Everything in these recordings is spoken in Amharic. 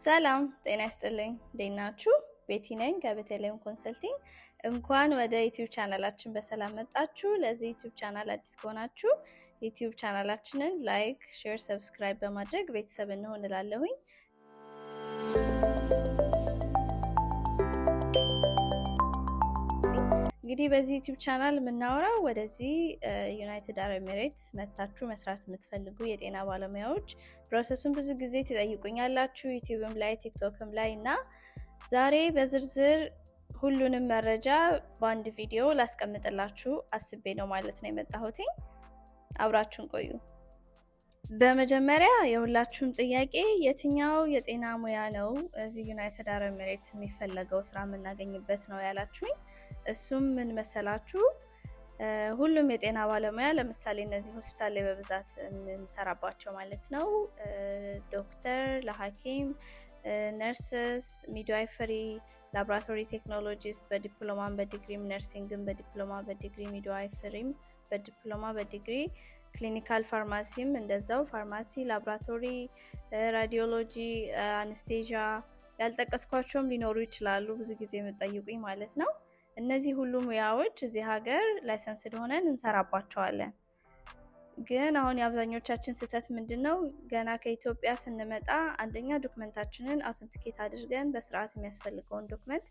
ሰላም ጤና ይስጥልኝ። እንዴት ናችሁ? ቤቲ ነኝ ከቤተልሔም ኮንሰልቲንግ። እንኳን ወደ ዩቲዩብ ቻናላችን በሰላም መጣችሁ። ለዚህ ዩቲዩብ ቻናል አዲስ ከሆናችሁ ዩቲዩብ ቻናላችንን ላይክ፣ ሼር፣ ሰብስክራይብ በማድረግ ቤተሰብ እንሆን እላለሁኝ። እንግዲህ በዚህ ዩቲዩብ ቻናል የምናወራው ወደዚህ ዩናይትድ አረብ ኤሚሬትስ መታችሁ መስራት የምትፈልጉ የጤና ባለሙያዎች ፕሮሰሱን ብዙ ጊዜ ትጠይቁኛላችሁ ዩቲዩብም ላይ ቲክቶክም ላይ እና ዛሬ በዝርዝር ሁሉንም መረጃ በአንድ ቪዲዮ ላስቀምጥላችሁ አስቤ ነው ማለት ነው የመጣሁት። አብራችሁን ቆዩ። በመጀመሪያ የሁላችሁም ጥያቄ የትኛው የጤና ሙያ ነው እዚህ ዩናይትድ አረብ ኤሚሬትስ የሚፈለገው ስራ የምናገኝበት ነው ያላችሁኝ። እሱም ምን መሰላችሁ? ሁሉም የጤና ባለሙያ ለምሳሌ እነዚህ ሆስፒታል ላይ በብዛት የምንሰራባቸው ማለት ነው ዶክተር፣ ለሐኪም፣ ነርስስ፣ ሚድዋይፈሪ፣ ላቦራቶሪ ቴክኖሎጂስት በዲፕሎማም በዲግሪም፣ ነርሲንግም በዲፕሎማ በዲግሪ፣ ሚድዋይፈሪም በዲፕሎማ በዲግሪ፣ ክሊኒካል ፋርማሲም እንደዛው ፋርማሲ፣ ላቦራቶሪ፣ ራዲዮሎጂ፣ አነስቴዥያ ያልጠቀስኳቸውም ሊኖሩ ይችላሉ ብዙ ጊዜ የምትጠይቁኝ ማለት ነው። እነዚህ ሁሉ ሙያዎች እዚህ ሀገር ላይሰንስድ ሆነን እንሰራባቸዋለን። ግን አሁን የአብዛኞቻችን ስህተት ምንድነው? ገና ከኢትዮጵያ ስንመጣ አንደኛ ዶክመንታችንን አውተንቲኬት አድርገን በስርዓት የሚያስፈልገውን ዶክመንት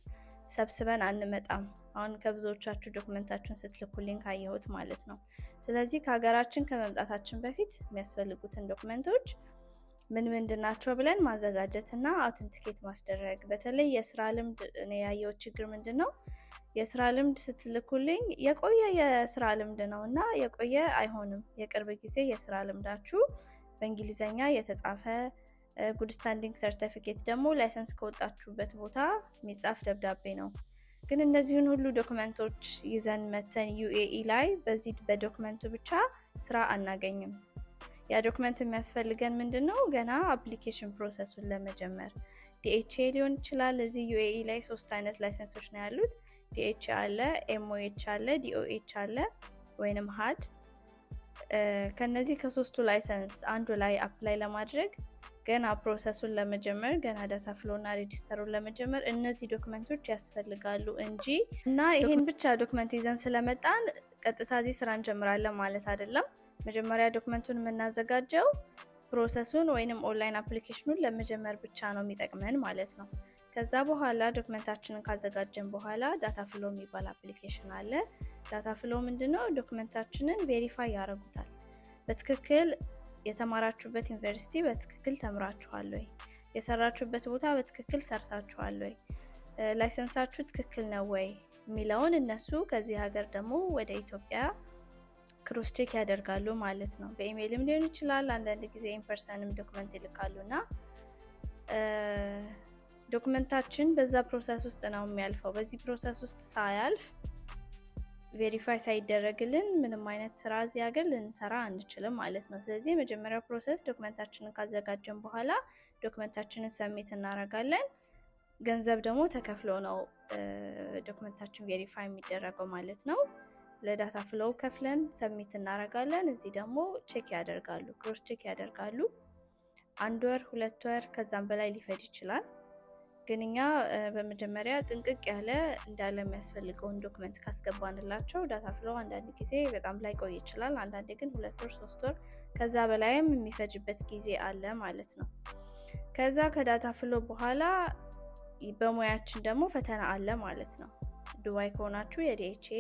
ሰብስበን አንመጣም። አሁን ከብዙዎቻችሁ ዶክመንታችሁን ስትልኩልኝ ካየሁት ማለት ነው። ስለዚህ ከሀገራችን ከመምጣታችን በፊት የሚያስፈልጉትን ዶክመንቶች ምን ምንድናቸው ብለን ማዘጋጀት እና አውተንቲኬት ማስደረግ። በተለይ የስራ ልምድ እኔ ያየሁት ችግር ምንድነው? የስራ ልምድ ስትልኩልኝ የቆየ የስራ ልምድ ነው እና የቆየ አይሆንም። የቅርብ ጊዜ የስራ ልምዳችሁ በእንግሊዘኛ የተጻፈ ጉድ ስታንዲንግ ሰርቲፊኬት ደግሞ ላይሰንስ ከወጣችሁበት ቦታ የሚጻፍ ደብዳቤ ነው። ግን እነዚህን ሁሉ ዶክመንቶች ይዘን መተን ዩኤኢ ላይ በዚህ በዶክመንቱ ብቻ ስራ አናገኝም። ያ ዶክመንት የሚያስፈልገን ምንድነው? ገና አፕሊኬሽን ፕሮሰሱን ለመጀመር ዲኤችኤ ሊሆን ይችላል። እዚህ ዩኤኢ ላይ 3 አይነት ላይሰንሶች ነው ያሉት። ዲኤችኤ አለ፣ ኤምኦኤች አለ፣ ዲኦኤች አለ ወይንም ሃድ። ከነዚህ ከሶስቱ ላይሰንስ አንዱ ላይ አፕላይ ለማድረግ ገና ፕሮሰሱን ለመጀመር ገና ዳታ ፍሎ እና ሬጂስተሩን ለመጀመር እነዚህ ዶክመንቶች ያስፈልጋሉ እንጂ እና ይሄን ብቻ ዶክመንት ይዘን ስለመጣን ቀጥታ እዚህ ስራ እንጀምራለን ማለት አይደለም። መጀመሪያ ዶክመንቱን የምናዘጋጀው ፕሮሰሱን ወይንም ኦንላይን አፕሊኬሽኑን ለመጀመር ብቻ ነው የሚጠቅመን ማለት ነው። ከዛ በኋላ ዶክመንታችንን ካዘጋጀን በኋላ ዳታ ፍሎ የሚባል አፕሊኬሽን አለ። ዳታ ፍሎ ምንድነው? ዶክመንታችንን ቬሪፋይ ያደርጉታል። በትክክል የተማራችሁበት ዩኒቨርሲቲ በትክክል ተምራችኋል ወይ? የሰራችሁበት ቦታ በትክክል ሰርታችኋል ወይ? ላይሰንሳችሁ ትክክል ነው ወይ የሚለውን እነሱ ከዚህ ሀገር ደግሞ ወደ ኢትዮጵያ ክሮስ ቼክ ያደርጋሉ ማለት ነው። በኢሜይልም ሊሆን ይችላል፣ አንዳንድ ጊዜ ኢንፐርሰንም ዶክመንት ይልካሉና ዶክመንታችን በዛ ፕሮሰስ ውስጥ ነው የሚያልፈው። በዚህ ፕሮሰስ ውስጥ ሳያልፍ ቬሪፋይ ሳይደረግልን ምንም አይነት ስራ እዚህ ሀገር ልንሰራ አንችልም ማለት ነው። ስለዚህ የመጀመሪያው ፕሮሰስ ዶክመንታችንን ካዘጋጀን በኋላ ዶክመንታችንን ሰብሚት እናደርጋለን። ገንዘብ ደግሞ ተከፍሎ ነው ዶክመንታችን ቬሪፋይ የሚደረገው ማለት ነው። ለዳታ ፍሎው ከፍለን ሰብሚት እናደርጋለን። እዚህ ደግሞ ቼክ ያደርጋሉ፣ ክሮስ ቼክ ያደርጋሉ። 1 ወር 2 ወር ከዛም በላይ ሊፈጅ ይችላል። ግን እኛ በመጀመሪያ ጥንቅቅ ያለ እንዳለ የሚያስፈልገውን ዶክመንት ካስገባንላቸው ዳታ ፍሎ አንዳንድ ጊዜ በጣም ላይ ቆይ ይችላል። አንዳንዴ ግን 2 ወር 3 ወር ከዛ በላይም የሚፈጅበት ጊዜ አለ ማለት ነው። ከዛ ከዳታ ፍሎ በኋላ በሙያችን ደግሞ ፈተና አለ ማለት ነው። ዱባይ ከሆናችሁ የዲኤችኤ፣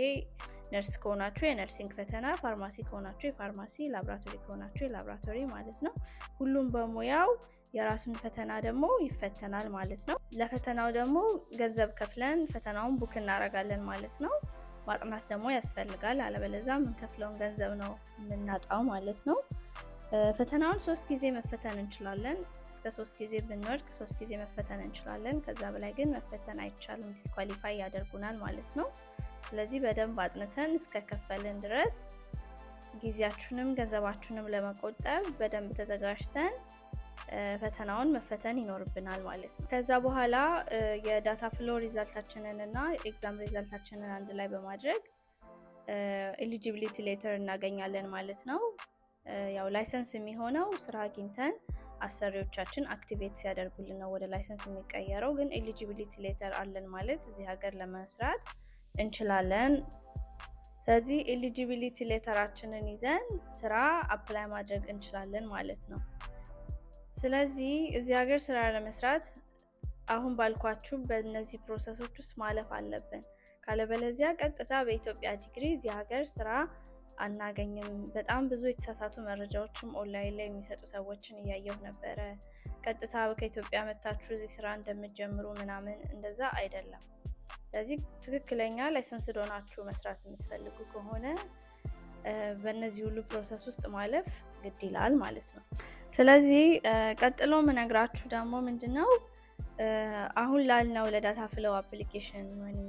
ነርስ ከሆናችሁ የነርሲንግ ፈተና፣ ፋርማሲ ከሆናችሁ የፋርማሲ፣ ላቦራቶሪ ከሆናችሁ የላቦራቶሪ ማለት ነው። ሁሉም በሙያው የራሱን ፈተና ደግሞ ይፈተናል ማለት ነው። ለፈተናው ደግሞ ገንዘብ ከፍለን ፈተናውን ቡክ እናደርጋለን ማለት ነው። ማጥናት ደግሞ ያስፈልጋል፣ አለበለዚያ የምንከፍለውን ገንዘብ ነው የምናጣው ማለት ነው። ፈተናውን 3 ጊዜ መፈተን እንችላለን። እስከ 3 ጊዜ ብንወድቅ 3 ጊዜ መፈተን እንችላለን። ከዛ በላይ ግን መፈተን አይቻልም፣ ዲስኳሊፋይ ያደርጉናል ማለት ነው። ስለዚህ በደንብ አጥንተን እስከ ከፈልን ድረስ ጊዜያችሁንም ገንዘባችሁንም ለመቆጠብ በደንብ ተዘጋጅተን ፈተናውን መፈተን ይኖርብናል ማለት ነው። ከዛ በኋላ የዳታ ፍሎ ሪዛልታችንን እና ኤግዛም ሪዛልታችንን አንድ ላይ በማድረግ ኤሊጂቢሊቲ ሌተር እናገኛለን ማለት ነው። ያው ላይሰንስ የሚሆነው ስራ አግኝተን አሰሪዎቻችን አክቲቬት ሲያደርጉልን ነው ወደ ላይሰንስ የሚቀየረው። ግን ኤሊጂቢሊቲ ሌተር አለን ማለት እዚህ ሀገር ለመስራት እንችላለን። ስለዚህ ኤሊጂቢሊቲ ሌተራችንን ይዘን ስራ አፕላይ ማድረግ እንችላለን ማለት ነው። ስለዚህ እዚህ ሀገር ስራ ለመስራት አሁን ባልኳችሁ በእነዚህ ፕሮሰሶች ውስጥ ማለፍ አለብን። ካለበለዚያ ቀጥታ በኢትዮጵያ ዲግሪ እዚህ ሀገር ስራ አናገኝም። በጣም ብዙ የተሳሳቱ መረጃዎችም ኦንላይን ላይ የሚሰጡ ሰዎችን እያየሁ ነበረ። ቀጥታ ከኢትዮጵያ መታችሁ እዚህ ስራ እንደምትጀምሩ ምናምን እንደዛ አይደለም። ስለዚህ ትክክለኛ ላይሰንስ ሆናችሁ መስራት የምትፈልጉ ከሆነ በእነዚህ ሁሉ ፕሮሰስ ውስጥ ማለፍ ግድ ይላል ማለት ነው። ስለዚህ ቀጥሎ ምነግራችሁ ደግሞ ምንድነው አሁን ላልነው ለዳታ ፍሎው አፕሊኬሽን ወይም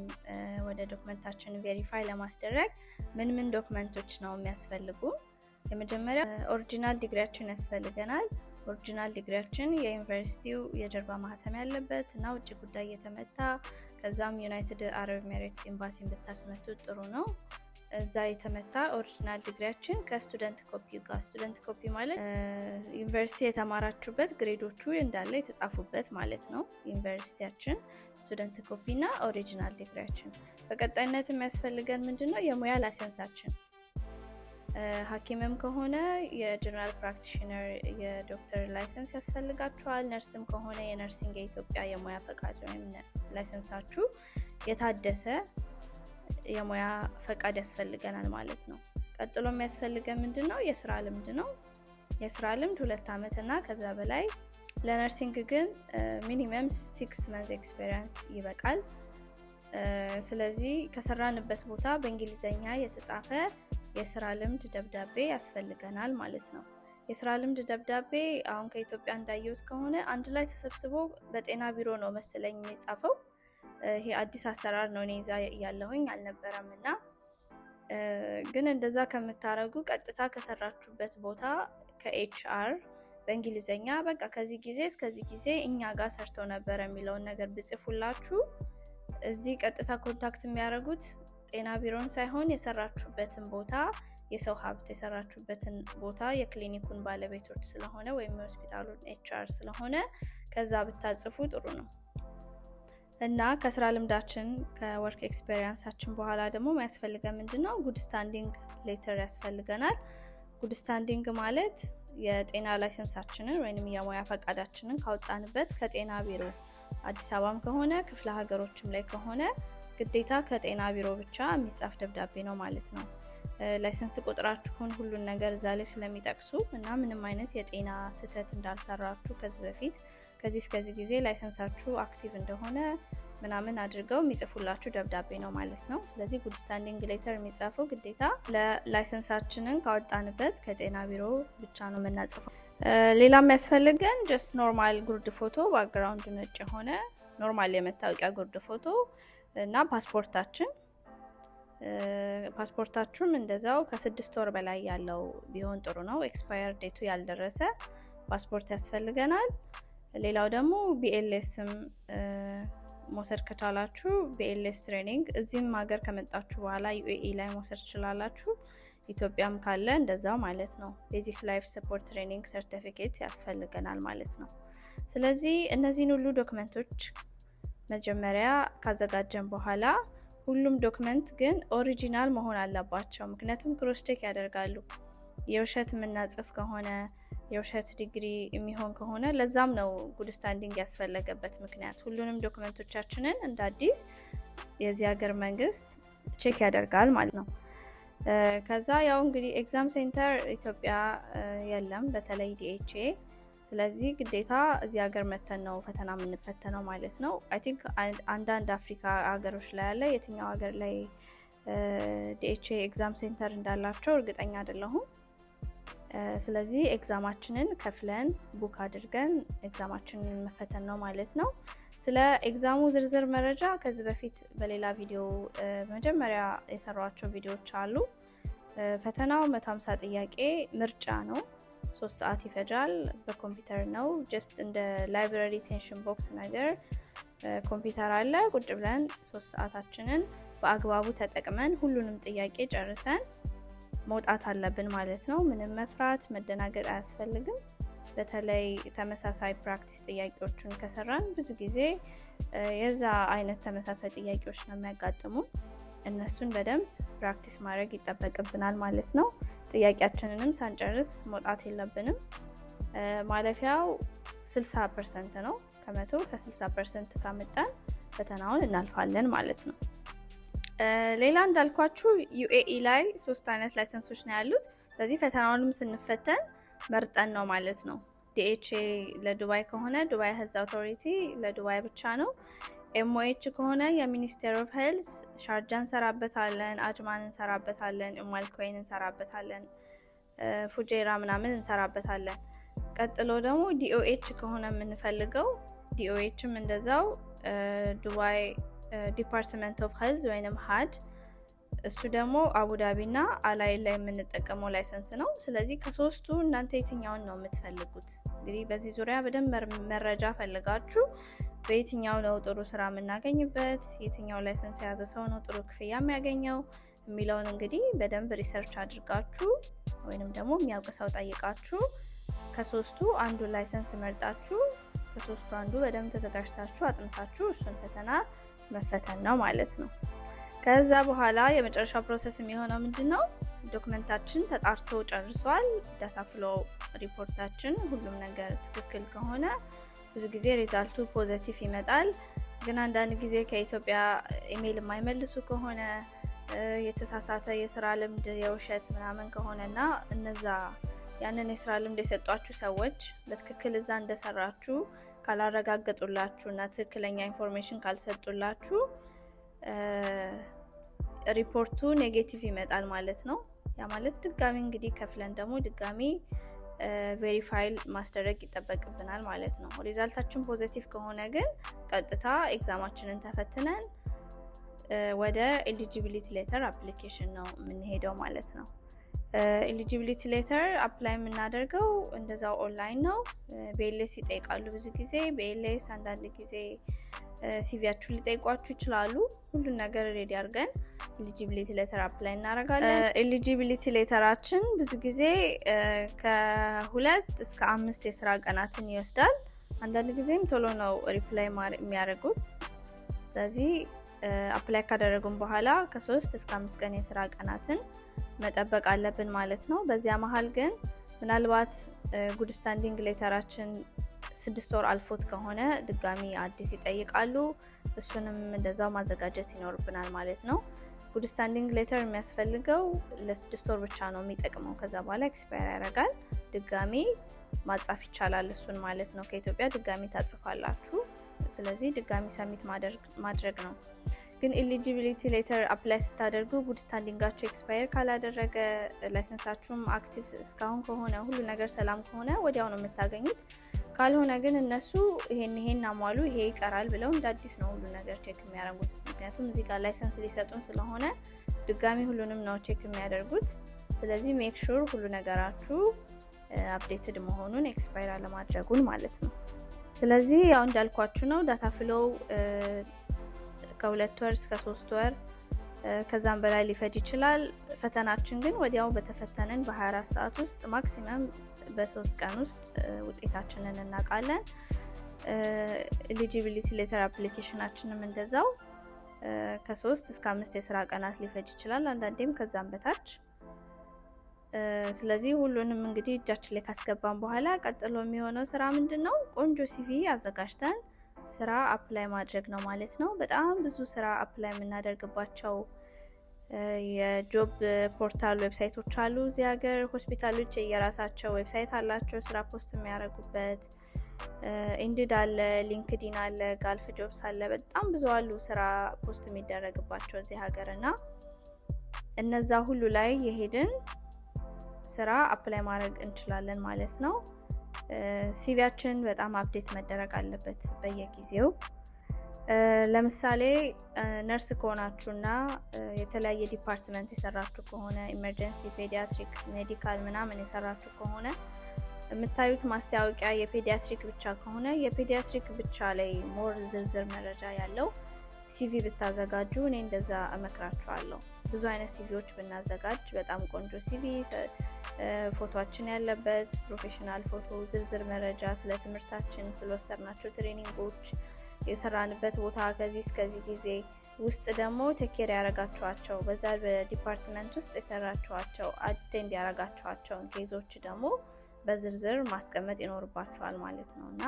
ወደ ዶክመንታችን ቬሪፋይ ለማስደረግ ምን ዶክመንቶች ነው የሚያስፈልጉ? የመጀመሪያ ኦሪጂናል ዲግሪያችን ያስፈልገናል። ኦሪጂናል ዲግሪያችን የዩኒቨርሲቲው የጀርባ ማህተም ያለበት እና ውጭ ጉዳይ የተመታ፣ ከዛም ዩናይትድ አረብ ኤሚሬትስ ኤምባሲን ብታስመቱ ጥሩ ነው። እዛ የተመታ ኦሪጂናል ዲግሪያችን ከስቱደንት ኮፒ ጋር፣ ስቱደንት ኮፒ ማለት ዩኒቨርሲቲ የተማራችሁበት ግሬዶቹ እንዳለ የተጻፉበት ማለት ነው። ዩኒቨርሲቲያችን ስቱደንት ኮፒ እና ኦሪጂናል ዲግሪያችን። በቀጣይነት የሚያስፈልገን ምንድነው? የሙያ ላይሰንሳችን። ሐኪምም ከሆነ የጀነራል ፕራክቲሽነር የዶክተር ላይሰንስ ያስፈልጋችኋል። ነርስም ከሆነ የነርሲንግ የኢትዮጵያ የሙያ ፈቃድ ወይም ላይሰንሳችሁ የታደሰ የሙያ ፈቃድ ያስፈልገናል ማለት ነው። ቀጥሎ የሚያስፈልገን ምንድነው? የስራ ልምድ ነው። የስራ ልምድ 2 ዓመት እና ከዛ በላይ። ለነርሲንግ ግን ሚኒመም 6 months ኤክስፒሪየንስ ይበቃል። ስለዚህ ከሰራንበት ቦታ በእንግሊዘኛ የተጻፈ የስራ ልምድ ደብዳቤ ያስፈልገናል ማለት ነው። የስራ ልምድ ደብዳቤ አሁን ከኢትዮጵያ እንዳየሁት ከሆነ አንድ ላይ ተሰብስቦ በጤና ቢሮ ነው መሰለኝ የሚጻፈው። ይሄ አዲስ አሰራር ነው፣ እኔ እዛ ያለሁኝ አልነበረም። እና ግን እንደዛ ከምታረጉ ቀጥታ ከሰራችሁበት ቦታ ከኤችአር በእንግሊዘኛ በቃ ከዚህ ጊዜ እስከዚህ ጊዜ እኛ ጋር ሰርተው ነበር የሚለውን ነገር ብጽፉላችሁ እዚህ ቀጥታ ኮንታክት የሚያደርጉት ጤና ቢሮን ሳይሆን የሰራችሁበትን ቦታ፣ የሰው ሀብት የሰራችሁበትን ቦታ የክሊኒኩን ባለቤቶች ስለሆነ ወይም የሆስፒታሉን ኤችአር ስለሆነ ከዛ ብታጽፉ ጥሩ ነው። እና ከስራ ልምዳችን ከወርክ ኤክስፒሪየንሳችን በኋላ ደግሞ የሚያስፈልገን ምንድነው? ጉድ ስታንዲንግ ሌተር ያስፈልገናል። ጉድ ስታንዲንግ ማለት የጤና ላይሰንሳችንን ወይንም የሙያ ፈቃዳችንን ካወጣንበት ከጤና ቢሮ፣ አዲስ አበባም ከሆነ ክፍለ ሀገሮችም ላይ ከሆነ ግዴታ ከጤና ቢሮ ብቻ የሚጻፍ ደብዳቤ ነው ማለት ነው። ላይሰንስ ቁጥራችሁን ሁሉን ነገር እዛ ላይ ስለሚጠቅሱ እና ምንም አይነት የጤና ስህተት እንዳልሰራችሁ ከዚህ በፊት ከዚህ እስከዚህ ጊዜ ላይሰንሳችሁ አክቲቭ እንደሆነ ምናምን አድርገው የሚጽፉላችሁ ደብዳቤ ነው ማለት ነው። ስለዚህ ጉድ ስታንዲንግ ሌተር የሚጻፈው ግዴታ ለላይሰንሳችንን ካወጣንበት ከጤና ቢሮ ብቻ ነው የምናጽፈው። ሌላ የሚያስፈልገን ጀስት ኖርማል ጉርድ ፎቶ፣ ባክግራውንድ ነጭ የሆነ ኖርማል የመታወቂያ ጉርድ ፎቶ እና ፓስፖርታችሁም እንደዛው ከ6 ወር በላይ ያለው ቢሆን ጥሩ ነው። ኤክስፓየር ዴቱ ያልደረሰ ፓስፖርት ያስፈልገናል። ሌላው ደግሞ ቢኤልኤስም መውሰድ ከቻላችሁ ቢኤልኤስ ትሬኒንግ እዚህም ሀገር ከመጣችሁ በኋላ ዩኤኢ ላይ መውሰድ ትችላላችሁ። ኢትዮጵያም ካለ እንደዛው ማለት ነው። ቤዚክ ላይፍ ሰፖርት ትሬኒንግ ሰርቲፊኬት ያስፈልገናል ማለት ነው። ስለዚህ እነዚህን ሁሉ ዶክመንቶች መጀመሪያ ካዘጋጀን በኋላ ሁሉም ዶክመንት ግን ኦሪጂናል መሆን አለባቸው። ምክንያቱም ክሮስ ቼክ ያደርጋሉ። የውሸት የምናጽፍ ከሆነ የውሸት ዲግሪ የሚሆን ከሆነ ለዛም ነው ጉድ ስታንዲንግ ያስፈለገበት ምክንያት። ሁሉንም ዶክመንቶቻችንን እንደ አዲስ የዚህ ሀገር መንግስት ቼክ ያደርጋል ማለት ነው። ከዛ ያው እንግዲህ ኤግዛም ሴንተር ኢትዮጵያ የለም፣ በተለይ ዲኤችኤ። ስለዚህ ግዴታ እዚህ ሀገር መተን ነው ፈተና የምንፈተነው ማለት ነው። አይ ቲንክ አንዳንድ አፍሪካ ሀገሮች ላይ ያለ የትኛው ሀገር ላይ ዲኤችኤ ኤግዛም ሴንተር እንዳላቸው እርግጠኛ አይደለሁም። ስለዚህ ኤግዛማችንን ከፍለን ቡክ አድርገን ኤግዛማችንን መፈተን ነው ማለት ነው። ስለ ኤግዛሙ ዝርዝር መረጃ ከዚህ በፊት በሌላ ቪዲዮ መጀመሪያ የሰራኋቸው ቪዲዮዎች አሉ። ፈተናው 150 ጥያቄ ምርጫ ነው። 3 ሰዓት ይፈጃል። በኮምፒውተር ነው። ጀስት እንደ ላይብራሪ ቴንሽን ቦክስ ነገር ኮምፒውተር አለ። ቁጭ ብለን 3 ሰዓታችንን በአግባቡ ተጠቅመን ሁሉንም ጥያቄ ጨርሰን መውጣት አለብን ማለት ነው። ምንም መፍራት መደናገጥ አያስፈልግም። በተለይ ተመሳሳይ ፕራክቲስ ጥያቄዎችን ከሰራን ብዙ ጊዜ የዛ አይነት ተመሳሳይ ጥያቄዎች ነው የሚያጋጥሙ። እነሱን በደንብ ፕራክቲስ ማድረግ ይጠበቅብናል ማለት ነው። ጥያቄያችንንም ሳንጨርስ መውጣት የለብንም። ማለፊያው 60% ነው። ከመቶ ከ60% ካመጣን ፈተናውን እናልፋለን ማለት ነው። ሌላ እንዳልኳችሁ UAE ላይ 3 አይነት ላይሰንሶች ነው ያሉት። ስለዚህ ፈተናውንም ስንፈተን መርጠን ነው ማለት ነው። DHA ለዱባይ ከሆነ ዱባይ ሄልዝ አውቶሪቲ ለዱባይ ብቻ ነው። MOH ከሆነ የሚኒስቴር ኦፍ ሄልዝ ሻርጃ እንሰራበታለን፣ አጅማን እንሰራበታለን፣ ኡማልኮይን እንሰራበታለን፣ ፉጄራ ምናምን እንሰራበታለን። ቀጥሎ ደግሞ DOH ከሆነ የምንፈልገው DOHም እንደዛው ዱባይ ዲፓርትመንት ኦፍ ሄልዝ ወይንም ሃድ፣ እሱ ደግሞ አቡዳቢ እና አላይን ላይ የምንጠቀመው ላይሰንስ ነው። ስለዚህ ከሶስቱ እናንተ የትኛውን ነው የምትፈልጉት? እንግዲህ በዚህ ዙሪያ በደንብ መረጃ ፈልጋችሁ በየትኛው ነው ጥሩ ስራ የምናገኝበት፣ የትኛው ላይሰንስ የያዘ ሰው ነው ጥሩ ክፍያ የሚያገኘው የሚለውን እንግዲህ በደንብ ሪሰርች አድርጋችሁ ወይንም ደግሞ የሚያውቅ ሰው ጠይቃችሁ ከሶስቱ አንዱ ላይሰንስ መርጣችሁ ከሶስቱ አንዱ በደንብ ተዘጋጅታችሁ አጥንታችሁ እሱን ፈተና መፈተን ነው ማለት ነው። ከዛ በኋላ የመጨረሻው ፕሮሰስ የሚሆነው ምንድነው? ዶክመንታችን ተጣርቶ ጨርሷል። ዳታ ፍሎ ሪፖርታችን ሁሉም ነገር ትክክል ከሆነ ብዙ ጊዜ ሪዛልቱ ፖዚቲቭ ይመጣል። ግን አንዳንድ ጊዜ ከኢትዮጵያ ኢሜይል የማይመልሱ ከሆነ የተሳሳተ የስራ ልምድ የውሸት ምናምን ከሆነና እነዛ ያንን የስራ ልምድ የሰጧችሁ ሰዎች በትክክል እዛ እንደሰራችሁ ካላረጋገጡላችሁ እና ትክክለኛ ኢንፎርሜሽን ካልሰጡላችሁ ሪፖርቱ ኔጌቲቭ ይመጣል ማለት ነው። ያ ማለት ድጋሚ እንግዲህ ከፍለን ደግሞ ድጋሚ ቬሪፋይ ማስደረግ ይጠበቅብናል ማለት ነው። ሪዛልታችን ፖዚቲቭ ከሆነ ግን ቀጥታ ኤግዛማችንን ተፈትነን ወደ ኤሊጂቢሊቲ ሌተር አፕሊኬሽን ነው የምንሄደው ማለት ነው። ኤሊጂቢሊቲ ሌተር አፕላይ የምናደርገው እንደዛው ኦንላይን ነው። በኤልኤስ ይጠይቃሉ ብዙ ጊዜ። በኤልኤስ አንዳንድ ጊዜ ሲቪያችሁን ሊጠይቋችሁ ይችላሉ። ሁሉን ነገር ሬዲ አድርገን ኤሊጂቢሊቲ ሌተር አፕላይ እናደርጋለን። ኤሊጂቢሊቲ ሌተራችን ብዙ ጊዜ ከ2 እስከ 5 የስራ ቀናትን ይወስዳል። አንዳንድ ጊዜም ቶሎ ነው ሪፕላይ የሚያደርጉት። ስለዚህ አፕላይ ካደረጉን በኋላ ከ3 እስከ 5 ቀን የስራ ቀናትን መጠበቅ አለብን ማለት ነው። በዚያ መሃል ግን ምናልባት ጉድ ስታንዲንግ ሌተራችን 6 ወር አልፎት ከሆነ ድጋሚ አዲስ ይጠይቃሉ። እሱንም እንደዛው ማዘጋጀት ይኖርብናል ማለት ነው። ጉድ ስታንዲንግ ሌተር የሚያስፈልገው ለ6 ወር ብቻ ነው የሚጠቅመው። ከዛ በኋላ ኤክስፓየር ያደርጋል። ድጋሚ ማጻፍ ይቻላል እሱን ማለት ነው። ከኢትዮጵያ ድጋሚ ታጽፋላችሁ። ስለዚህ ድጋሚ ሰሚት ማድረግ ነው። ግን ኤሊጂቢሊቲ ሌተር አፕላይ ስታደርጉ ጉድ ስታንዲንጋችሁ ኤክስፓየር ካላደረገ ላይሰንሳችሁም አክቲቭ እስካሁን ከሆነ ሁሉ ነገር ሰላም ከሆነ ወዲያው ነው የምታገኙት። ካልሆነ ግን እነሱ ይሄን አሟሉ ይሄ ይቀራል ብለው እንደ አዲስ ነው ሁሉ ነገር ቼክ የሚያደርጉት። ምክንያቱም እዚህ ጋር ላይሰንስ ሊሰጡን ስለሆነ ድጋሚ ሁሉንም ነው ቼክ የሚያደርጉት። ስለዚህ ሜክ ሹር ሁሉ ነገራችሁ አፕዴትድ መሆኑን ኤክስፓየር አለማድረጉን ማለት ነው። ስለዚህ ያው እንዳልኳችሁ ነው ዳታ ፍሎው ከ2 ወር እስከ 3 ወር ከዛም በላይ ሊፈጅ ይችላል። ፈተናችን ግን ወዲያው በተፈተንን በ24 ሰዓት ውስጥ ማክሲመም በ3 ቀን ውስጥ ውጤታችንን እናውቃለን። ኤሊጂቢሊቲ ሌተር አፕሊኬሽናችንም እንደዛው ከ3 እስከ 5 የስራ ቀናት ሊፈጅ ይችላል፣ አንዳንዴም ከዛም በታች። ስለዚህ ሁሉንም እንግዲህ እጃችን ላይ ካስገባን በኋላ ቀጥሎ የሚሆነው ስራ ምንድነው? ቆንጆ ሲቪ አዘጋጅተን ስራ አፕላይ ማድረግ ነው ማለት ነው። በጣም ብዙ ስራ አፕላይ የምናደርግባቸው የጆብ ፖርታል ዌብሳይቶች አሉ እዚህ ሀገር። ሆስፒታሎች የራሳቸው ዌብሳይት አላቸው ስራ ፖስት የሚያደርጉበት። ኢንዲድ አለ፣ ሊንክዲን አለ፣ ጋልፍ ጆብስ አለ። በጣም ብዙ አሉ ስራ ፖስት የሚደረግባቸው እዚህ ሀገር እና እነዛ ሁሉ ላይ የሄድን ስራ አፕላይ ማድረግ እንችላለን ማለት ነው። ሲቪያችን በጣም አፕዴት መደረግ አለበት በየጊዜው። ለምሳሌ ነርስ ከሆናችሁና የተለያየ ዲፓርትመንት የሰራችሁ ከሆነ ኢመርጀንሲ፣ ፔዲያትሪክ፣ ሜዲካል ምናምን የሰራችሁ ከሆነ የምታዩት ማስታወቂያ የፔዲያትሪክ ብቻ ከሆነ የፔዲያትሪክ ብቻ ላይ ሞር ዝርዝር መረጃ ያለው ሲቪ ብታዘጋጁ እኔ እንደዛ እመክራችኋለሁ። ብዙ አይነት ሲቪዎች ብናዘጋጅ በጣም ቆንጆ ሲቪ ፎቶአችን ያለበት ፕሮፌሽናል ፎቶ፣ ዝርዝር መረጃ ስለ ትምህርታችን፣ ስለወሰድናቸው ትሬኒንጎች፣ የሰራንበት ቦታ ከዚህ እስከዚህ ጊዜ ውስጥ ደግሞ ቴኬር ያረጋችኋቸው በዛ በዲፓርትመንት ውስጥ የሰራችኋቸው አቴንድ ያረጋችኋቸው ኬዞች ደግሞ በዝርዝር ማስቀመጥ ይኖርባችኋል ማለት ነውና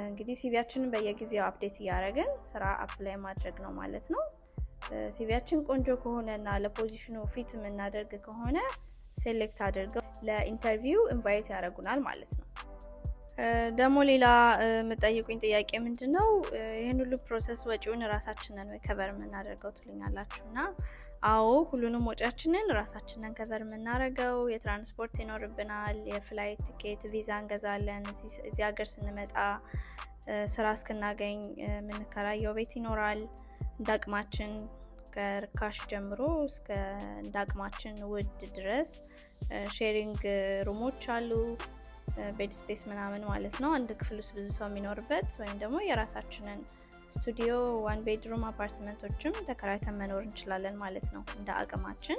እንግዲህ ሲቪያችንን በየጊዜው አፕዴት ያደረግን ስራ አፕላይ ማድረግ ነው ማለት ነው። ሲቪያችን ቆንጆ ከሆነና ለፖዚሽኑ ፊት የምናደርግ ከሆነ ሴሌክት አድርገው ለኢንተርቪው ኢንቫይት ያደርጉናል ማለት ነው። ደግሞ ሌላ የምጠይቁኝ ጥያቄ ምንድነው ይሄን ሁሉ ፕሮሰስ ወጪውን ራሳችንን ወይ ከቨር የምናደርገው ትሉኛላችሁና አዎ ሁሉንም ወጪያችንን ራሳችንን ከቨር የምናደርገው የትራንስፖርት ይኖርብናል፣ የፍላይት ቲኬት፣ ቪዛ እንገዛለን፣ እዚህ ሀገር ስንመጣ ስራ እስክናገኝ የምንከራየው ቤት ይኖራል፣ እንዳቅማችን ከርካሽ ጀምሮ እስከ እንዳቅማችን ውድ ድረስ ሼሪንግ ሩሞች አሉ፣ ቤድ ስፔስ ምናምን ማለት ነው። አንድ ክፍል ውስጥ ብዙ ሰው የሚኖርበት ወይም ደግሞ የራሳችንን ስቱዲዮ ዋን ቤድሩም አፓርትመንቶችም ተከራይተን መኖር እንችላለን ማለት ነው እንደ አቅማችን።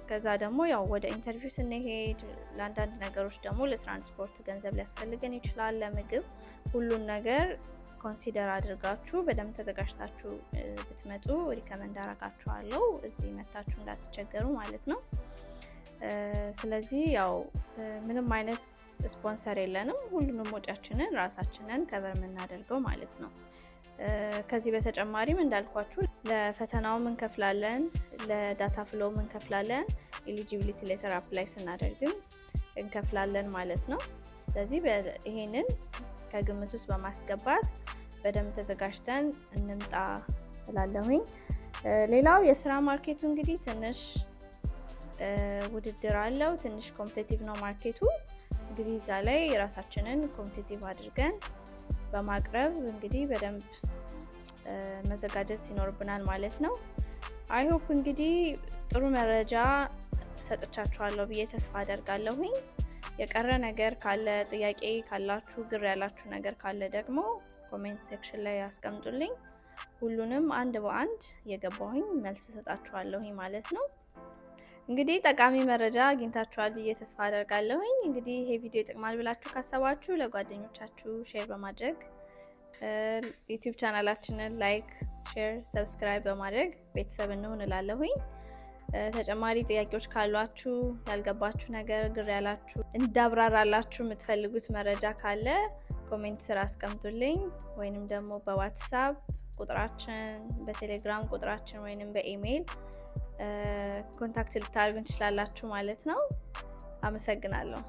ከዛ ደግሞ ያው ወደ ኢንተርቪው ስንሄድ ለአንዳንድ ነገሮች ደግሞ ለትራንስፖርት ገንዘብ ሊያስፈልገን ይችላል፣ ለምግብ ሁሉን ነገር ኮንሲደር አድርጋችሁ በደንብ ተዘጋጅታችሁ ብትመጡ ሪከመንድ አደርጋችኋለሁ። እዚህ መታችሁ እንዳትቸገሩ ማለት ነው። ስለዚህ ያው ምንም አይነት ስፖንሰር የለንም፣ ሁሉንም ወጪያችንን ራሳችንን ከቨር የምናደርገው ማለት ነው። ከዚህ በተጨማሪም እንዳልኳችሁ ለፈተናው ምን ከፍላለን፣ ለዳታ ፍሎው ምን ከፍላለን፣ ኤሊጂቢሊቲ ሌተር አፕላይ ስናደርግም እንከፍላለን ማለት ነው። ስለዚህ ይሄንን ከግምት ውስጥ በማስገባት በደንብ ተዘጋጅተን እንምጣ እላለሁኝ። ሌላው የስራ ማርኬቱ እንግዲህ ትንሽ ውድድር አለው፣ ትንሽ ኮምፒቲቲቭ ነው ማርኬቱ። እንግዲህ እዛ ላይ ራሳችንን ኮምፒቲቲቭ አድርገን በማቅረብ እንግዲህ በደንብ መዘጋጀት ይኖርብናል ማለት ነው። አይ ሆፕ እንግዲህ ጥሩ መረጃ ሰጥቻችኋለሁ ብዬ ተስፋ አደርጋለሁኝ። የቀረ ነገር ካለ ጥያቄ ካላችሁ ግር ያላችሁ ነገር ካለ ደግሞ ኮሜንት ሴክሽን ላይ አስቀምጡልኝ። ሁሉንም አንድ በአንድ የገባሁኝ መልስ ሰጣችኋለሁኝ ማለት ነው። እንግዲህ ጠቃሚ መረጃ አግኝታችኋል ብዬ ተስፋ አደርጋለሁኝ። እንግዲህ ይሄ ቪዲዮ ይጠቅማል ብላችሁ ካሰባችሁ ለጓደኞቻችሁ ሼር በማድረግ ዩቲዩብ ቻናላችንን ላይክ፣ ሼር፣ ሰብስክራይብ በማድረግ ቤተሰብ እንሁን እላለሁኝ። ተጨማሪ ጥያቄዎች ካሏችሁ ያልገባችሁ ነገር ግር ያላችሁ እንዳብራራላችሁ የምትፈልጉት መረጃ ካለ ኮሜንት ስር አስቀምጡልኝ ወይንም ደግሞ በዋትስአፕ ቁጥራችን፣ በቴሌግራም ቁጥራችን ወይንም በኢሜይል ኮንታክት ልታደርጉን ትችላላችሁ ማለት ነው። አመሰግናለሁ።